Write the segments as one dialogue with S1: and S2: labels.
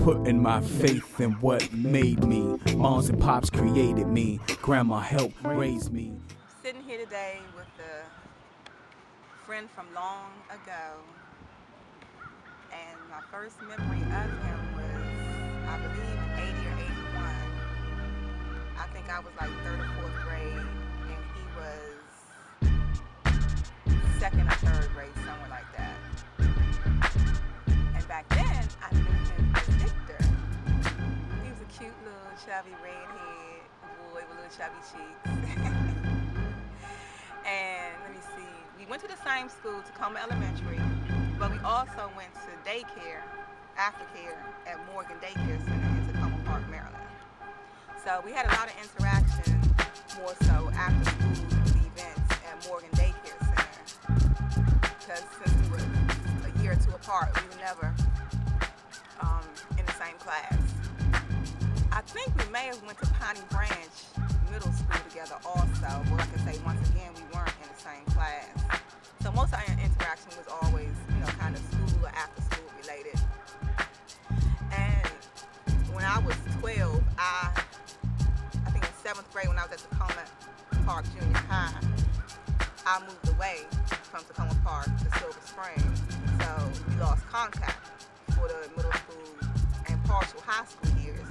S1: putting my faith in what made me. Moms and pops created me. Grandma helped raise me.
S2: Sitting here today with a friend from long ago, and my first memory of him was, I believe, 80 or 81. I think I was like 3rd or 4th grade, and he was 2nd or 3rd grade, somewhere like that. And back then, I knew him as Victor. He was a cute little chubby redhead boy with little chubby cheeks. And let me see, we went to the same school, Tacoma Elementary, but we also went to daycare, aftercare at Morgan Daycare Center in Tacoma Park, Maryland. So we had a lot of interaction, more so after school events at Morgan Daycare Center, because since we were a year or 2 apart, we were never in the same class. I think we may have went to Piney Branch Middle School together also, but like I say, once again, we weren't in the same class. So most of our interaction was always, kind of school or after school related. And when I was 12, I think in 7th grade when I was at Tacoma Park Junior High, I moved away from Tacoma Park to Silver Spring. So we lost contact for the middle school and partial high school years.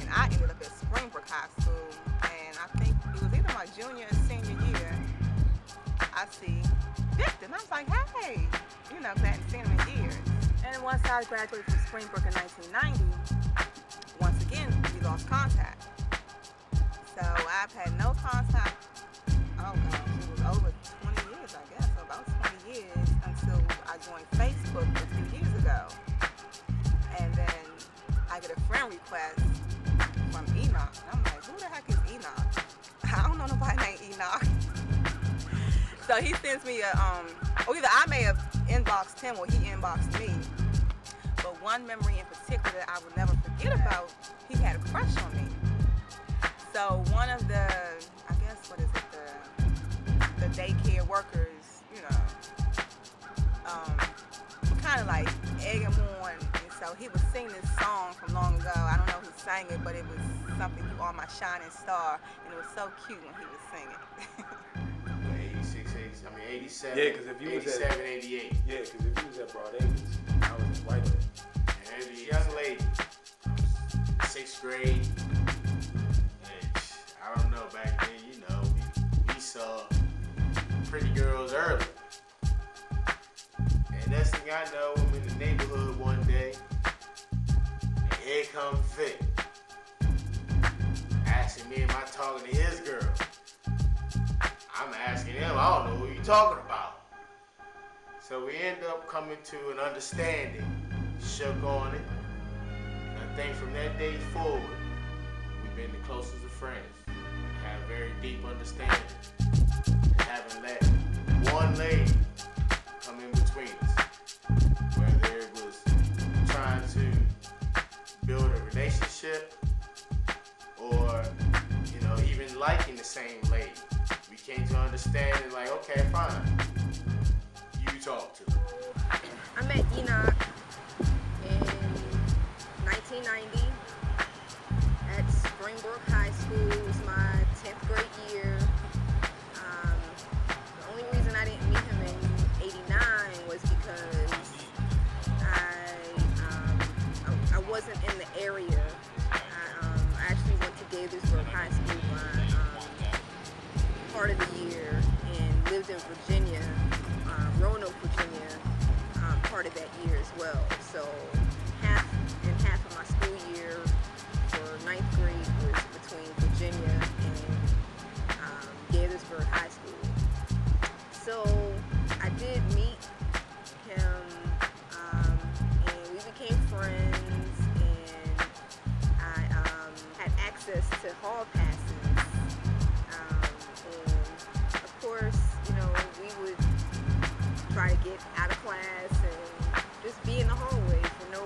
S2: And I ended up at Springbrook High School, and I think it was either my junior or senior year, I see Victor, and I was like, hey, because I hadn't seen him in years. And once I graduated from Springbrook in 1990, once again, we lost contact. So I've had no contact, oh gosh, it was over 20 years, I guess, so about 20 years until I joined Facebook a few years ago. And then I get a friend request from Enoch. And I'm like, who the heck is Enoch? I don't know nobody named Enoch. So he sends me or either I may have inboxed him or he inboxed me. But one memory in particular that I will never forget about, he had a crush on me. So one of the, I guess, what is it, the daycare workers, kind of like egg him on. So he was singing this song from long ago. I don't know who sang it, but it was something, "You Are My Shining Star," and it was so cute when he was singing.
S3: 87.
S4: Yeah, because if you
S3: 87, 88.
S4: Yeah, because if you was at Broad Acres, I was in Whiteland.
S3: And a young lady, 6th grade. And I don't know, back then, we saw pretty girls early. And next thing I know, I'm in the neighborhood one day, and here comes Vic, asking me, am I talking to his girl? I'm asking him, I don't know who you're talking about. So we end up coming to an understanding, shook on it. And I think from that day forward, we've been the closest of friends. Had a very deep understanding. And haven't let one lady come in between us. Whether it was trying to build a relationship or, even liking the same lady. We came to understanding like, okay, fine. You talk to her.
S5: I met Enoch in 1990 at Springbrook High School. It was my 10th grade year. The only reason I didn't meet him in 89 was because I wasn't in the area. I actually went to Gaithersburg High School part of the year and lived in Virginia, Roanoke, Virginia, part of that year as well. So half of my school year for 9th grade was between Virginia and Gaithersburg High School. So I did meet him and we became friends, and I had access to hall passes. Of course, we would try to get out of class and just be in the hallway for no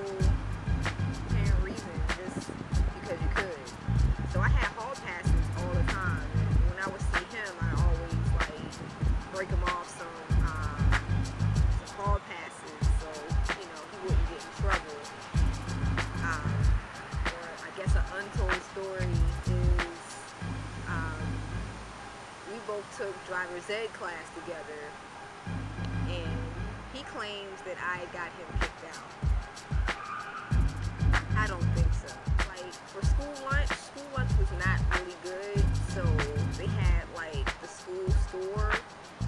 S5: untold story is we both took driver's ed class together, and he claims that I got him kicked out. I don't think so. Like, for school lunch was not really good, so they had like the school store,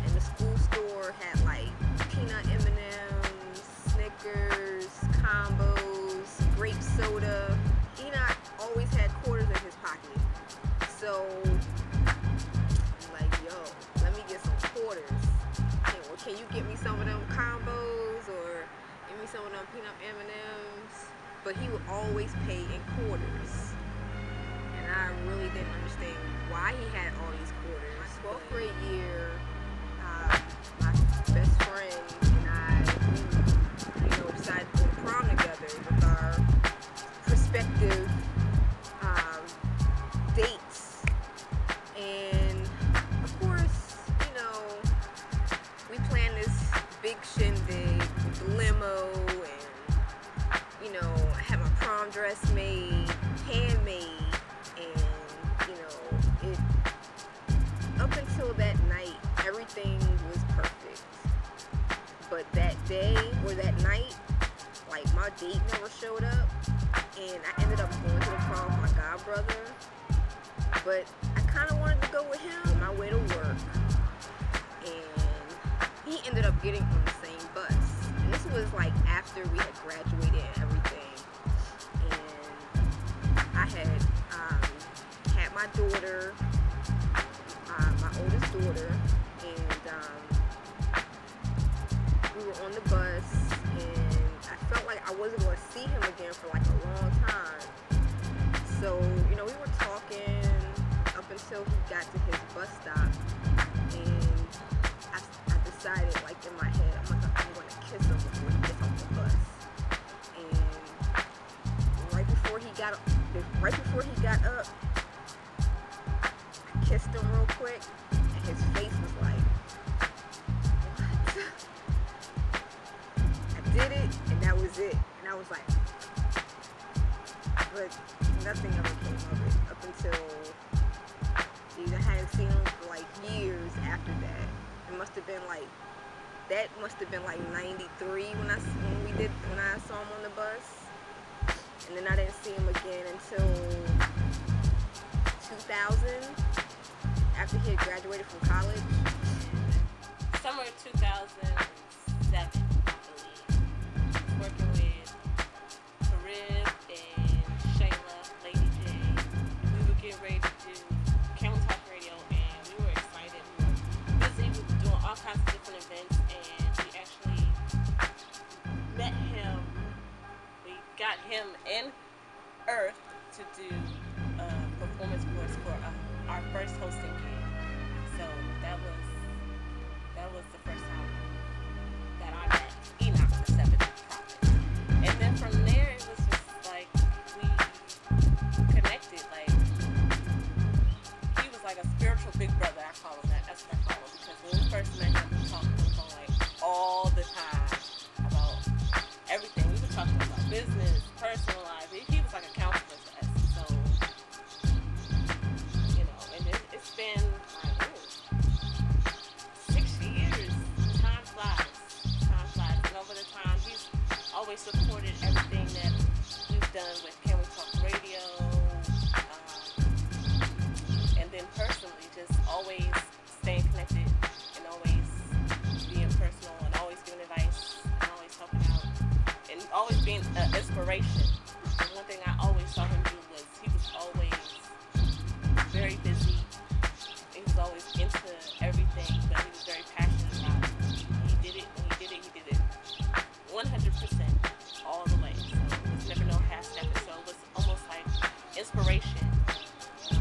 S5: and the school store had like peanut M&Ms, Snickers, combos, grape soda. Enoch always had quarters in his pocket, so like, yo, let me get some quarters. Can you get me some of them combos, or give me some of them peanut M&Ms? But he would always pay in quarters, and I really didn't understand why he had all these quarters. My 12th grade year, my best friend and I, we decided to go to prom together with our prospective dates, and of course, we planned this big shindig with the limo, and I had my prom dress made, handmade, and it up until that night, everything was perfect. But that day or that night, like, my date never showed up, and I ended up going to the prom with my god brother. But I kind of wanted to go with him on my way to work, and he ended up getting on the same bus. And this was like after we had graduated and everything, and I had had my daughter, my oldest daughter, and we were on the bus, and I felt like I wasn't going to see him again for like a long time. So, we were talking up until he got to his bus stop, and I decided, like, in my head, I'm going to kiss him before he gets off the bus. And right before he got up, I kissed him real quick, and his face was like, what? I did it, and that was it. And I was like, but nothing ever came of it up until I hadn't seen him for like years after that. It must have been like, that must have been like 93 when I saw him on the bus. And then I didn't see him again until 2000, after he had graduated from college.
S6: Summer 2007, I believe. Working with Apparel and Shayla, Lady J. We were getting ready to do Can We Talk Radio, and we were excited. We were busy. We were doing all kinds of different events, and we actually met him. We got him in Earth to do a performance course for our first hosting gig. So that was the first time that I met Enoch the Seventh Prophet. And then from there, it was just like we connected. Like, he was like a spiritual big brother. I call him that. That's what I call him, because when we first met him, we talked on the phone like all the time about everything. We were talking about business, personal life. He was like a counselor to us. So, and it's been like 6 years. Time flies. And over the time, he's always supported everything that we've done with Can We Talk Radio. And then personally, just always staying connected and always being personal and always giving advice and always helping out and always being an inspiration. And one thing I always saw him do was he was always very busy. He was always into everything, but he was very passionate about it. He did it 100% all the way. So it was never no half step. So it was almost like inspiration to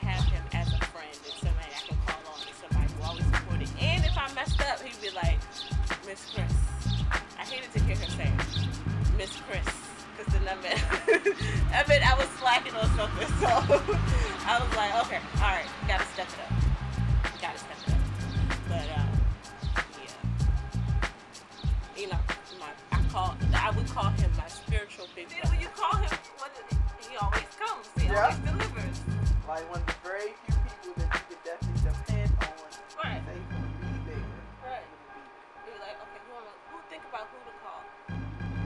S6: have him as a friend and somebody I can call on and somebody who always supported. And if I messed up, he'd be like, Miss Chris. I hated to hear her say Miss Chris, because then I meant I was slacking or something. So I was like, okay, all right, gotta step it up. But yeah, I would call him my spiritual big brother. When you call him
S7: like one of the very few people that you could definitely depend on.
S6: Right.
S7: Say he's gonna be there.
S6: Right. Be like, okay, who think about who to call?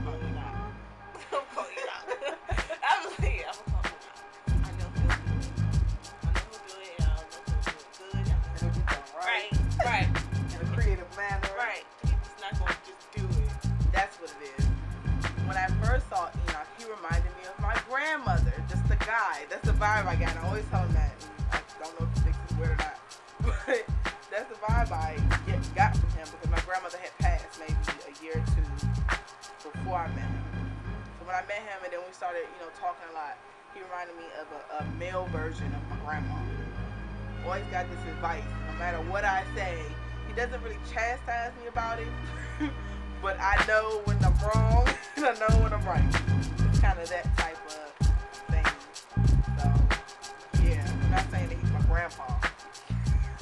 S6: Call you now. I'm calling you now. I was like, I'm gonna call you now. I know he'll do it. I know he'll do it, and I know he'll do it good.
S7: And it'll be done
S6: Right.
S7: right.
S6: Right.
S7: In a creative manner.
S6: Right. He's just not gonna just do it.
S7: That's what it is. When I first saw Enoch, he reminded me of my grandmother, just a guy. That's the vibe I got. I always tell him that. And I don't know if he thinks it's weird or not. But that's the vibe I got from him because my grandmother had passed maybe a year or two before I met him. So when I met him and then we started, talking a lot, he reminded me of a male version of my grandma. Always got this advice. No matter what I say, he doesn't really chastise me about it. But I know when I'm wrong and I know when I'm right. It's kind of that type of thing. So, yeah, I'm not saying that he's my grandpa.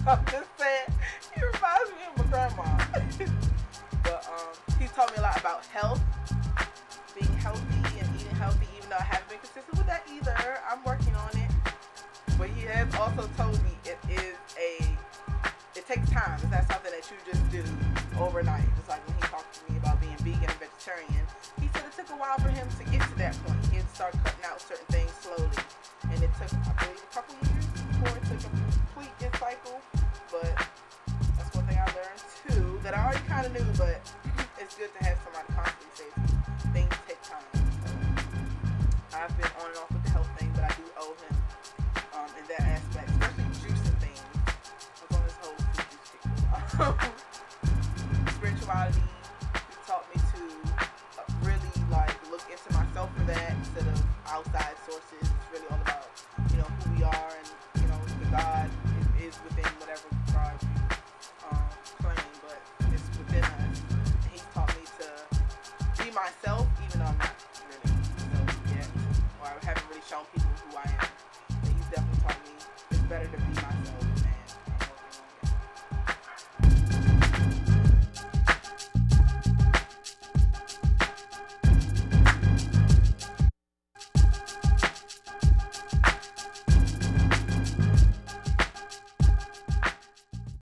S7: I'm just saying he reminds me of my grandma. But he taught me a lot about health, being healthy and eating healthy, even though I haven't been consistent with that either. I'm working on it. But he has also told me it takes time. It's not something that you just do overnight. Just like when he talked to me about being vegan and vegetarian, he said it took a while for him to get to that point. He had to start cutting out certain things slowly. And it took, I believe, a couple years before it took a complete cycle. But that's one thing I learned too, that I already kind of knew, but it's good to have somebody constantly say things take time. So I've been on and off with the health thing, but I do owe him in that aspect, especially juicing things. I was on this whole juice kick. Spirituality, he taught me to really look into myself for that instead of outside sources. It's really all about who we are and the God is within